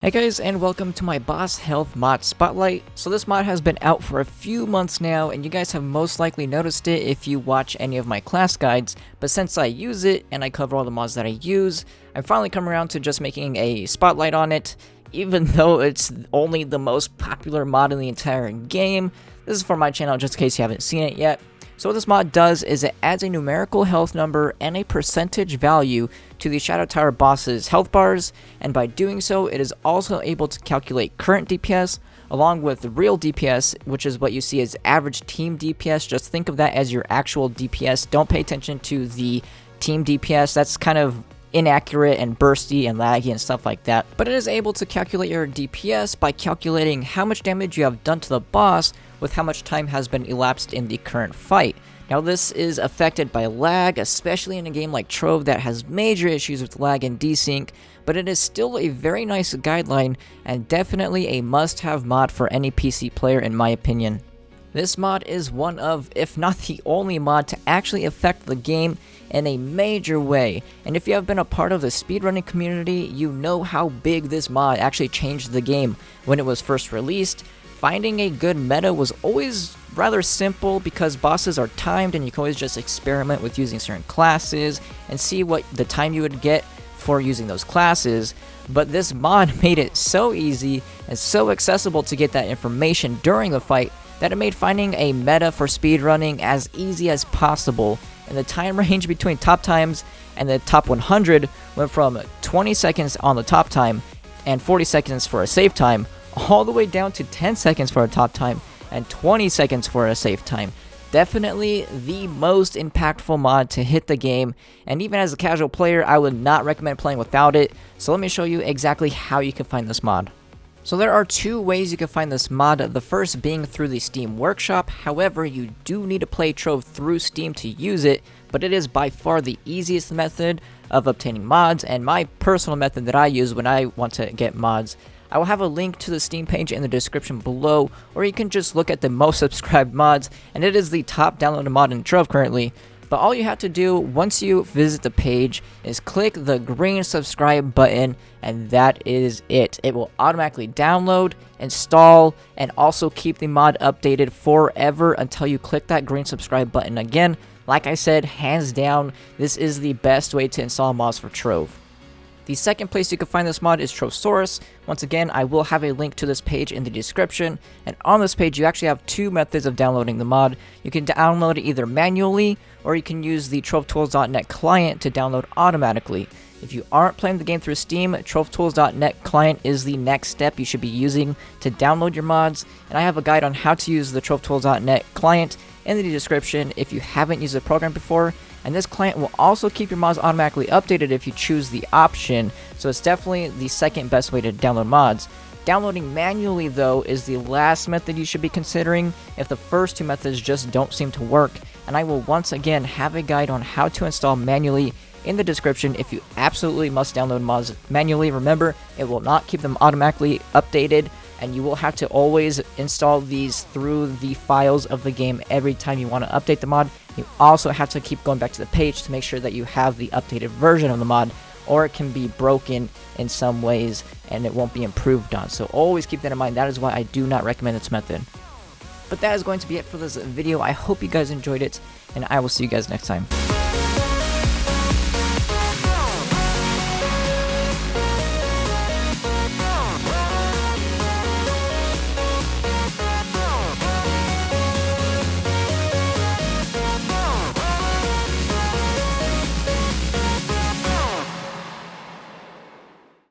Hey guys, and welcome to my Boss Health mod spotlight. So this mod has been out for a few months now, and you guys have most likely noticed it if you watch any of my class guides, but since I use it and I cover all the mods that I use, I've finally come around to just making a spotlight on it. Even though it's only the most popular mod in the entire game, this is for my channel just in case you haven't seen it yet. So what this mod does is it adds a numerical health number and a percentage value to the Shadow Tower boss's health bars, and by doing so, it is also able to calculate current DPS along with real DPS, which is what you see as average team DPS. Just think of that as your actual DPS. Don't pay attention to the team DPS. That's kind of inaccurate and bursty and laggy and stuff like that. But it is able to calculate your DPS by calculating how much damage you have done to the boss with how much time has been elapsed in the current fight. Now this is affected by lag, especially in a game like Trove that has major issues with lag and desync, but it is still a very nice guideline and definitely a must-have mod for any PC player in my opinion. This mod is one of, if not the only mod to actually affect the game in a major way, and if you have been a part of the speedrunning community, you know how big this mod actually changed the game. When it was first released, finding a good meta was always rather simple because bosses are timed and you can always just experiment with using certain classes and see what the time you would get for using those classes. But this mod made it so easy and so accessible to get that information during the fight that it made finding a meta for speedrunning as easy as possible, and the time range between top times and the top 100 went from 20 seconds on the top time and 40 seconds for a save time, all the way down to 10 seconds for a top time and 20 seconds for a save time. Definitely the most impactful mod to hit the game, and even as a casual player, I would not recommend playing without it. So let me show you exactly how you can find this mod. So there are two ways you can find this mod, the first being through the Steam Workshop. However, you do need to play Trove through Steam to use it, but it is by far the easiest method of obtaining mods, and my personal method that I use when I want to get mods. I will have a link to the Steam page in the description below, or you can just look at the most subscribed mods, and it is the top downloaded mod in Trove currently. But all you have to do once you visit the page is click the green subscribe button, and that is it. It will automatically download, install, and also keep the mod updated forever until you click that green subscribe button again. Like I said, hands down, this is the best way to install mods for Trove. The second place you can find this mod is Trovesaurus. Once again, I will have a link to this page in the description, and on this page you actually have two methods of downloading the mod. You can download it either manually, or you can use the TroveTools.net client to download automatically. If you aren't playing the game through Steam, TroveTools.net client is the next step you should be using to download your mods, and I have a guide on how to use the TroveTools.net client in the description if you haven't used the program before. And this client will also keep your mods automatically updated if you choose the option, so it's definitely the second best way to download mods. Downloading manually, though, is the last method you should be considering if the first two methods just don't seem to work, and I will once again have a guide on how to install manually in the description if you absolutely must download mods manually. Remember, it will not keep them automatically updated, and you will have to always install these through the files of the game every time you want to update the mod. You also have to keep going back to the page to make sure that you have the updated version of the mod, or it can be broken in some ways and it won't be improved on. So always keep that in mind. That is why I do not recommend this method. But that is going to be it for this video. I hope you guys enjoyed it, and I will see you guys next time.